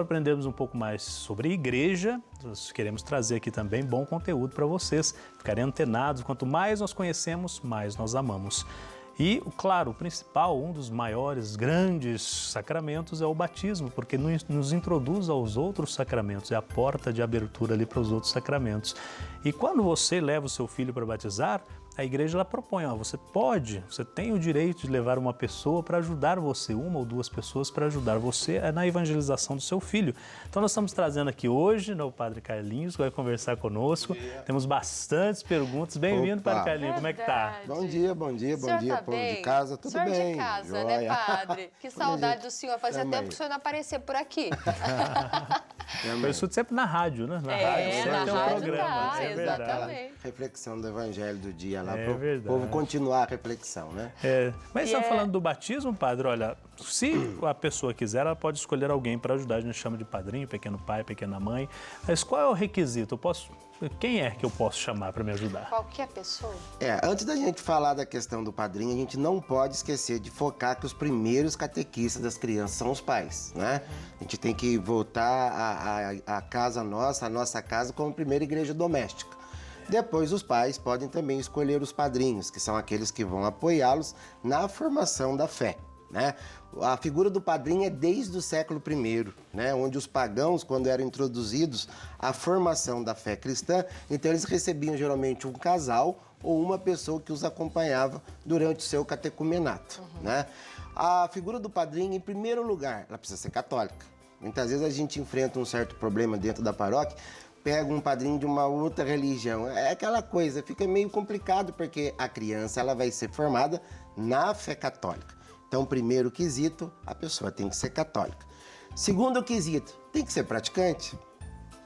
Aprendemos um pouco mais sobre igreja, nós queremos trazer aqui também bom conteúdo para vocês, ficarem antenados, quanto mais nós conhecemos, mais nós amamos. E, claro, o principal, um dos maiores, grandes sacramentos é o batismo, porque nos introduz aos outros sacramentos, é a porta de abertura ali para os outros sacramentos. E quando você leva o seu filho para batizar, a igreja ela propõe, você tem o direito de levar uma pessoa para ajudar você, uma ou duas pessoas para ajudar você na evangelização do seu filho. Então nós estamos trazendo aqui hoje, o Padre Carlinhos, que vai conversar conosco. Temos bastantes perguntas. Bem-vindo, Padre Carlinhos, como é que tá? Bom dia, povo de casa, tudo bem? Senhor de casa, né, Padre? Que saudade do senhor, fazia tempo que o senhor não aparecia por aqui. Eu escuto sempre na rádio, né? Na rádio sempre na tem um rádio programa. tá, verdade. exatamente. Reflexão do evangelho do dia lá, para o verdade. povo continuar a reflexão, né? Mas está falando do batismo, Padre, olha, se a pessoa quiser, ela pode escolher alguém para ajudar, a gente chama de padrinho, pequeno pai, pequena mãe, mas qual é o requisito? Quem é que eu posso chamar para me ajudar? Qualquer pessoa? Antes da gente falar da questão do padrinho, a gente não pode esquecer de focar que os primeiros catequistas das crianças são os pais, né? A gente tem que voltar a casa nossa, a nossa casa, como primeira igreja doméstica. Depois, os pais podem também escolher os padrinhos, que são aqueles que vão apoiá-los na formação da fé, né? A figura do padrinho é desde o século I, né? Onde os pagãos, quando eram introduzidos à formação da fé cristã, então eles recebiam geralmente um casal ou uma pessoa que os acompanhava durante o seu catecumenato, né? A figura do padrinho, em primeiro lugar, ela precisa ser católica. Muitas vezes a gente enfrenta um certo problema dentro da paróquia, pega um padrinho de uma outra religião. É aquela coisa, fica meio complicado, porque a criança ela vai ser formada na fé católica. Então, primeiro quesito, a pessoa tem que ser católica. Segundo quesito, tem que ser praticante,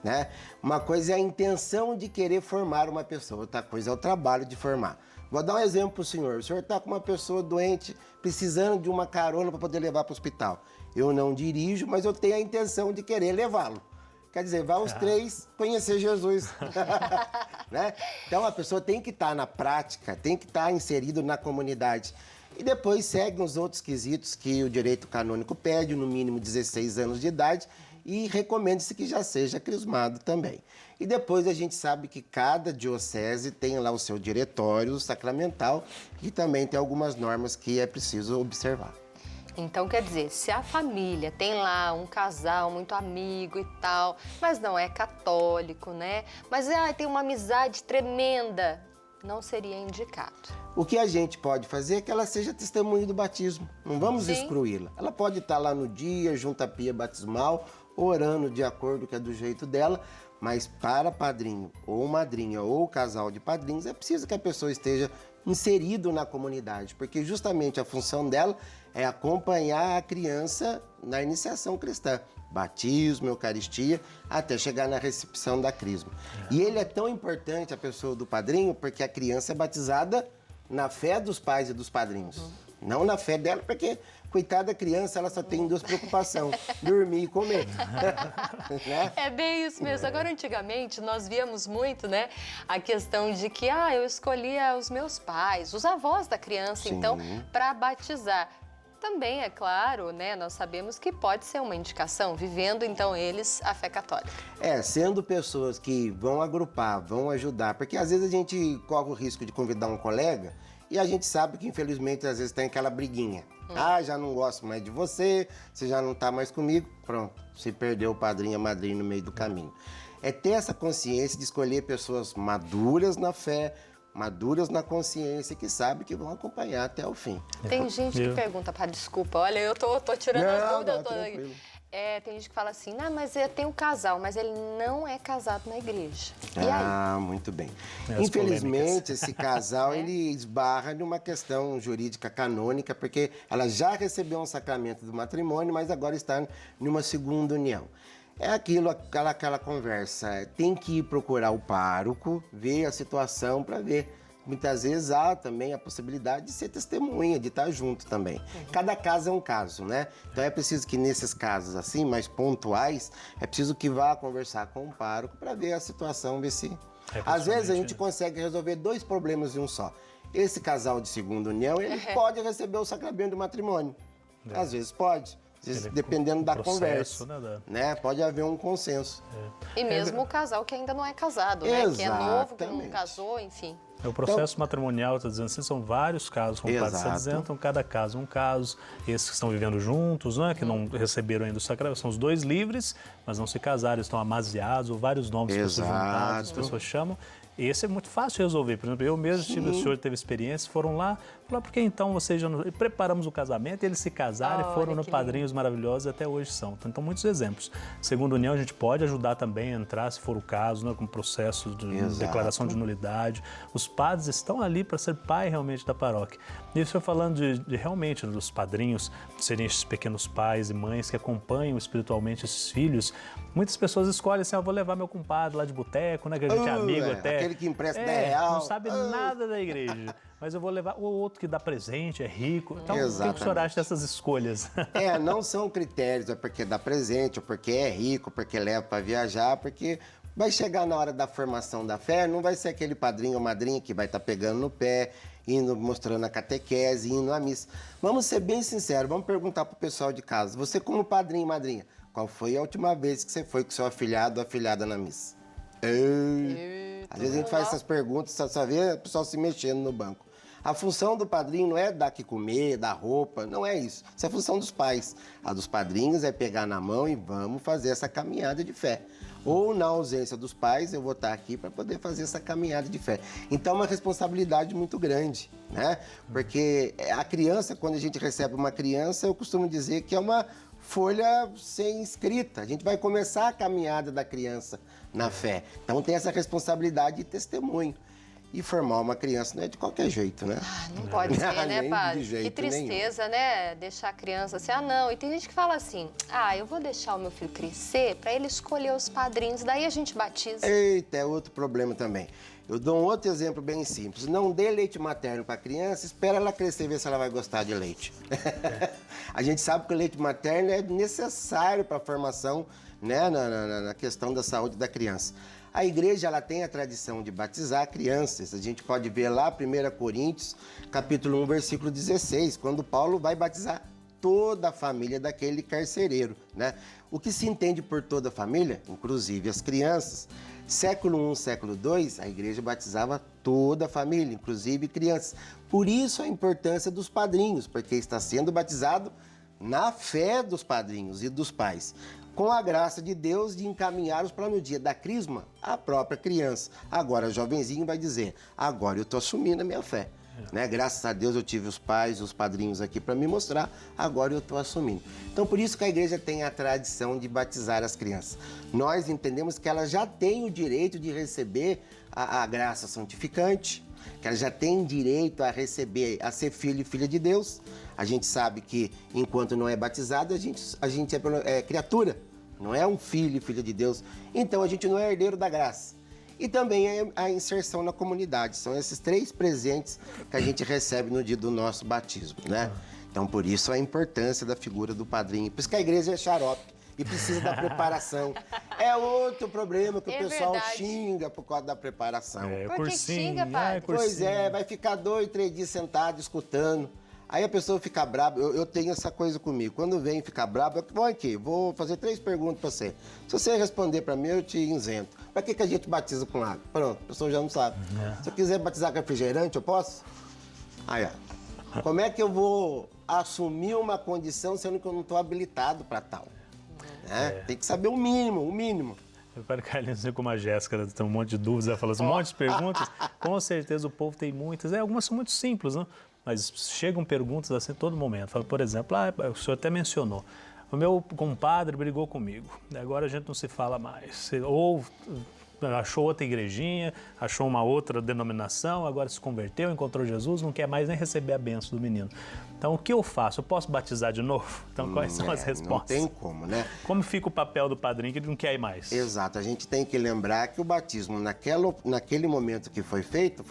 né? Uma coisa é a intenção de querer formar uma pessoa, outra coisa é o trabalho de formar. Vou dar um exemplo para o senhor. O senhor está com uma pessoa doente, precisando de uma carona para poder levar para o hospital. Eu não dirijo, mas eu tenho a intenção de querer levá-lo. Quer dizer, vai os três conhecer Jesus. Né? Então, a pessoa tem que estar na prática, tem que estar inserido na comunidade. E depois seguem os outros quesitos que o direito canônico pede, no mínimo 16 anos de idade, e recomenda-se que já seja crismado também. E depois a gente sabe que cada diocese tem lá o seu diretório sacramental, e também tem algumas normas que é preciso observar. Então, quer dizer, se a família tem lá um casal muito amigo e tal, mas não é católico, né? Mas tem uma amizade tremenda, não seria indicado. O que a gente pode fazer é que ela seja testemunha do batismo. Não vamos excluí-la. Ela pode estar lá no dia, junto à pia batismal, orando de acordo com é do jeito dela, mas para padrinho ou madrinha ou casal de padrinhos, é preciso que a pessoa esteja inserido na comunidade, porque justamente a função dela é acompanhar a criança na iniciação cristã, batismo, eucaristia, até chegar na recepção da crisma. E ele é tão importante, a pessoa do padrinho, porque a criança é batizada na fé dos pais e dos padrinhos, não na fé dela, porque, coitada da criança, ela só tem duas preocupações, dormir e comer. Né? É bem isso mesmo. Agora, antigamente, nós víamos muito, né, a questão de que, eu escolhia os meus pais, os avós da criança, então, para batizar. Também, é claro, né, nós sabemos que pode ser uma indicação, vivendo, então, eles a fé católica. Sendo pessoas que vão agrupar, vão ajudar, porque às vezes a gente corre o risco de convidar um colega e a gente sabe que, infelizmente, às vezes tem aquela briguinha. Já não gosto mais de você, você já não está mais comigo, pronto, se perdeu o padrinho e a madrinha no meio do caminho. É ter essa consciência de escolher pessoas maduras na fé, maduras na consciência, que sabem que vão acompanhar até o fim. Tem gente que pergunta, desculpa, olha, eu tô tirando as dúvidas. Tem gente que fala assim, mas eu tenho um casal, mas ele não é casado na igreja. E aí? Muito bem. Infelizmente, esse casal, ele esbarra numa questão jurídica canônica, porque ela já recebeu um sacramento do matrimônio, mas agora está numa segunda união. É aquela conversa, tem que ir procurar o pároco, ver a situação para ver. Muitas vezes há também a possibilidade de ser testemunha, de estar junto também. Cada caso é um caso, né? Então é preciso que nesses casos assim, mais pontuais, é preciso que vá conversar com o pároco para ver a situação, ver se... Às vezes a gente consegue resolver dois problemas em um só. Esse casal de segunda união, ele pode receber o sacramento do matrimônio. Às vezes pode. dependendo da processo, conversa, né? Pode haver um consenso. E mesmo o casal que ainda não é casado, né? Que é novo, que não Exatamente. casou, enfim. O processo matrimonial, está dizendo assim, são vários casos, como o padre está dizendo, então cada caso um caso. Esses que estão vivendo juntos, né, que não receberam ainda o sacramento, são os dois livres, mas não se casaram, estão amaziados, ou vários nomes que as pessoas juntadas, as pessoas chamam. Esse é muito fácil de resolver. Por exemplo, eu mesmo tive, o senhor teve experiência, foram lá, falaram, porque então vocês já não... Preparamos o casamento, eles se casaram e foram no Padrinhos Maravilhosos e até hoje são. Então, muitos exemplos. Segundo a União, a gente pode ajudar também a entrar, se for o caso, né, com processo de declaração de nulidade. Os padres estão ali para ser pai realmente da paróquia. E o senhor falando de realmente dos padrinhos serem esses pequenos pais e mães que acompanham espiritualmente esses filhos, muitas pessoas escolhem assim, eu vou levar meu compadre lá de boteco, né, que a gente é amigo até. Aquele que empresta R$10. Não sabe nada da igreja, mas eu vou levar o outro que dá presente, é rico. Então, o que o senhor acha dessas escolhas? Não são critérios, é porque dá presente, ou porque é rico, porque leva para viajar, porque vai chegar na hora da formação da fé, não vai ser aquele padrinho ou madrinha que vai estar pegando no pé, indo mostrando a catequese, indo à missa. Vamos ser bem sinceros, vamos perguntar para o pessoal de casa, você como padrinho e madrinha, qual foi a última vez que você foi com seu afilhado ou afilhada na missa? Às vezes a gente faz essas perguntas, só vê o pessoal se mexendo no banco. A função do padrinho não é dar que comer, dar roupa, não é isso. Isso é a função dos pais. A dos padrinhos é pegar na mão e vamos fazer essa caminhada de fé. Ou na ausência dos pais, eu vou estar aqui para poder fazer essa caminhada de fé. Então é uma responsabilidade muito grande, né? Porque a criança, quando a gente recebe uma criança, eu costumo dizer que é uma folha sem escrita. A gente vai começar a caminhada da criança na fé. Então tem essa responsabilidade de testemunho. E formar uma criança não é de qualquer jeito, né? Não pode ser, né, Nem padre? de jeito Que tristeza, né? Deixar a criança assim, não. E tem gente que fala assim, eu vou deixar o meu filho crescer para ele escolher os padrinhos, daí a gente batiza. Eita, é outro problema também. Eu dou um outro exemplo bem simples. Não dê leite materno para a criança, espera ela crescer e ver se ela vai gostar de leite. A gente sabe que o leite materno é necessário para a formação, né, na questão da saúde da criança. A igreja ela tem a tradição de batizar crianças. A gente pode ver lá 1 Coríntios, capítulo 1, versículo 16, quando Paulo vai batizar toda a família daquele carcereiro, né? O que se entende por toda a família, inclusive as crianças. Século I, século II, a igreja batizava toda a família, inclusive crianças. Por isso a importância dos padrinhos, porque está sendo batizado na fé dos padrinhos e dos pais, com a graça de Deus de encaminhá-los para no dia da crisma a própria criança. Agora, o jovenzinho vai dizer, agora eu estou assumindo a minha fé. Né? Graças a Deus eu tive os pais, os padrinhos aqui para me mostrar, agora eu estou assumindo. Então, por isso que a igreja tem a tradição de batizar as crianças. Nós entendemos que elas já têm o direito de receber a graça santificante, que ela já tem direito a receber, a ser filho e filha de Deus. A gente sabe que, enquanto não é batizado, a gente é criatura, não é um filho e filha de Deus. Então, a gente não é herdeiro da graça. E também a inserção na comunidade. São esses 3 presentes que a gente recebe no dia do nosso batismo, né? Então, por isso, a importância da figura do padrinho. Por isso que a igreja é xarope e precisa da preparação. É outro problema que o pessoal xinga por causa da preparação. Por que xinga, padre? Pois é, vai ficar 2, 3 dias sentado, escutando. Aí a pessoa fica brava, eu tenho essa coisa comigo. Quando vem ficar brava, vou fazer 3 perguntas para você. Se você responder para mim, eu te isento. Para que a gente batiza com água? Pronto, a pessoa já não sabe. Se eu quiser batizar com refrigerante, eu posso? Aí, ó. Como é que eu vou assumir uma condição sendo que eu não estou habilitado para tal? Né? Tem que saber o mínimo, o mínimo. Eu quero, Carlinhos, como a Jéssica tem um monte de dúvidas, ela fala assim, um monte de perguntas. Com certeza o povo tem muitas. Algumas são muito simples, né? Mas chegam perguntas assim a todo momento. Fala, por exemplo, o senhor até mencionou, o meu compadre brigou comigo, agora a gente não se fala mais. Ou achou outra igrejinha, achou uma outra denominação, agora se converteu, encontrou Jesus, não quer mais nem receber a bênção do menino. Então, o que eu faço? Eu posso batizar de novo? Então, quais são as respostas? Não tem como, né? Como fica o papel do padrinho que ele não quer ir mais? Exato, a gente tem que lembrar que o batismo, naquele momento que foi feito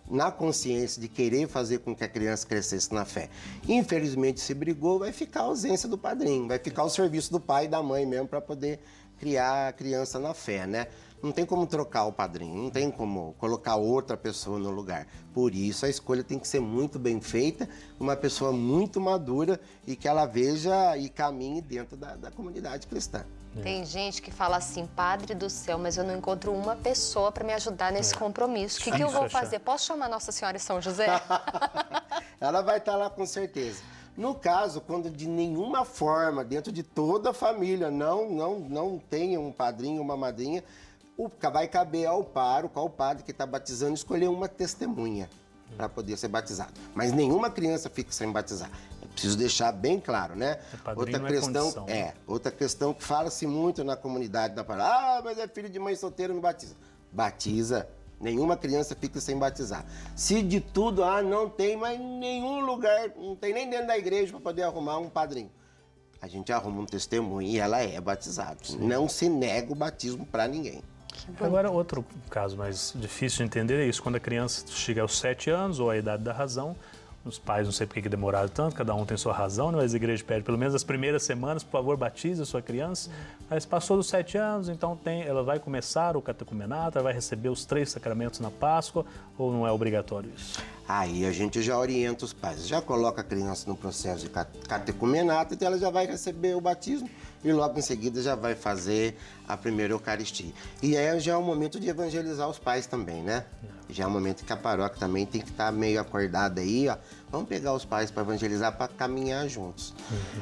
na consciência de querer fazer com que a criança crescesse na fé. Infelizmente, se brigou, vai ficar a ausência do padrinho, vai ficar o serviço do pai e da mãe mesmo para poder criar a criança na fé, né? Não tem como trocar o padrinho, não tem como colocar outra pessoa no lugar. Por isso, a escolha tem que ser muito bem feita, uma pessoa muito madura e que ela veja e caminhe dentro da comunidade cristã. Tem gente que fala assim, Padre do céu, mas eu não encontro uma pessoa para me ajudar nesse compromisso. O que eu vou fazer? Posso chamar Nossa Senhora e São José? Ela vai estar lá com certeza. No caso, quando de nenhuma forma, dentro de toda a família, não tem um padrinho, uma madrinha, vai caber ao qual padre que está batizando, escolher uma testemunha para poder ser batizado. Mas nenhuma criança fica sem batizar. É preciso deixar bem claro, né? Outra questão que fala-se muito na comunidade da palavra, mas é filho de mãe solteira, não batiza. Batiza. Nenhuma criança fica sem batizar. Se de tudo, não tem mais nenhum lugar, não tem nem dentro da igreja para poder arrumar um padrinho. A gente arruma um testemunho e ela é batizada. Não se nega o batismo para ninguém. Agora, outro caso mais difícil de entender é isso, quando a criança chega aos 7 anos ou à idade da razão, os pais, não sei por que demoraram tanto, cada um tem sua razão, mas a igreja pede pelo menos as primeiras semanas, por favor, batize a sua criança. Mas passou dos 7 anos, então ela vai começar o catecumenato, ela vai receber os 3 sacramentos na Páscoa, ou não é obrigatório isso? Aí a gente já orienta os pais, já coloca a criança no processo de catecumenato, então ela já vai receber o batismo e logo em seguida já vai fazer a primeira Eucaristia. E aí já é o momento de evangelizar os pais também, né? Já é o momento que a paróquia também tem que estar meio acordada aí, ó. Vamos pegar os pais para evangelizar, para caminhar juntos.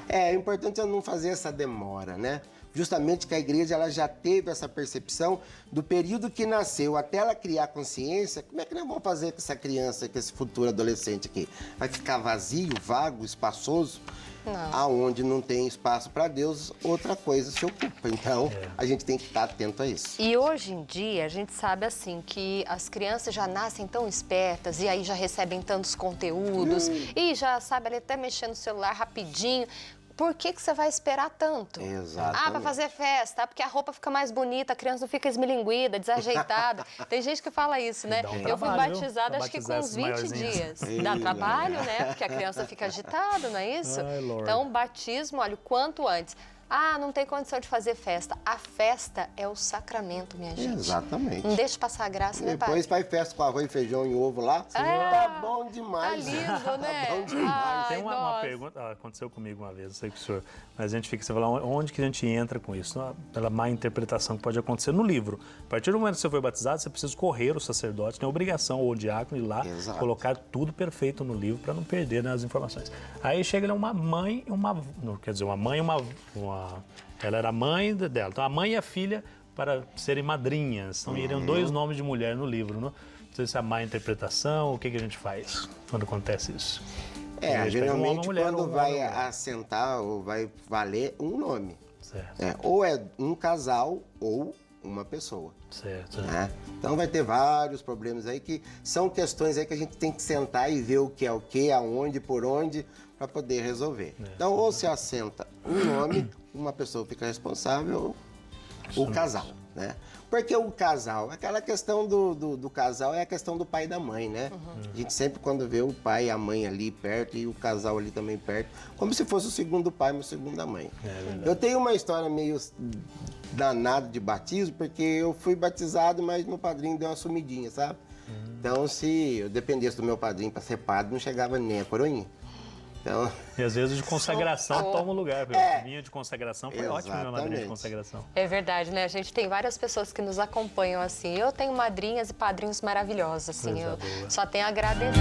É importante eu não fazer essa demora, né? Justamente que a igreja ela já teve essa percepção do período que nasceu até ela criar consciência. Como é que nós vamos fazer com essa criança, com esse futuro adolescente aqui? Vai ficar vazio, vago, espaçoso? Não. Aonde não tem espaço para Deus, outra coisa se ocupa. Então, a gente tem que estar atento a isso. E hoje em dia, a gente sabe assim que as crianças já nascem tão espertas e aí já recebem tantos conteúdos e já sabe até mexer no celular rapidinho. Por que você vai esperar tanto? Exatamente. Para fazer festa, porque a roupa fica mais bonita, a criança não fica esmilinguida, desajeitada. Tem gente que fala isso, né? Eu fui batizada acho que com uns 20 dias. Dá trabalho, né? Porque a criança fica agitada, não é isso? Então, batismo, olha, o quanto antes. Não tem condição de fazer festa. A festa é o sacramento, minha gente. Exatamente. Não deixe passar a graça, né, pai? Depois faz festa com arroz, feijão e ovo lá. Tá bom demais. Tá lindo, né? Tá bom demais. Tem uma pergunta, aconteceu comigo uma vez, não sei o que o senhor, mas a gente fica, você fala, onde que a gente entra com isso? Pela má interpretação que pode acontecer no livro. A partir do momento que você foi batizado, você precisa correr o sacerdote, tem a obrigação, ou o diácono, ir lá, colocar tudo perfeito no livro para não perder, né, as informações. Aí chega uma mãe e uma ela era a mãe dela. Então, a mãe e a filha para serem madrinhas. Então, iriam 2 nomes de mulher no livro. Não sei se é a má interpretação, o que a gente faz quando acontece isso? Geralmente quando vai assentar ou vai valer um nome. Certo. Ou é um casal ou uma pessoa. Certo. Né? Então vai ter vários problemas aí que são questões aí que a gente tem que sentar e ver o que é o que, aonde, por onde, para poder resolver. Então, ou se assenta um nome, uma pessoa fica responsável, o casal, né? Porque o casal, aquela questão do casal é a questão do pai e da mãe, né? A gente sempre quando vê o pai e a mãe ali perto e o casal ali também perto, como se fosse o segundo pai e a segunda mãe. Eu tenho uma história meio danada de batismo, porque eu fui batizado, mas meu padrinho deu uma sumidinha, sabe? Então, se eu dependesse do meu padrinho para ser padre, não chegava nem a coroinha. Então... E às vezes de consagração toma o lugar. Vinha de consagração, foi ótimo minha madrinha de consagração. É verdade, né? A gente tem várias pessoas que nos acompanham assim. Eu tenho madrinhas e padrinhos maravilhosos, assim. Eu só tenho a agradecer.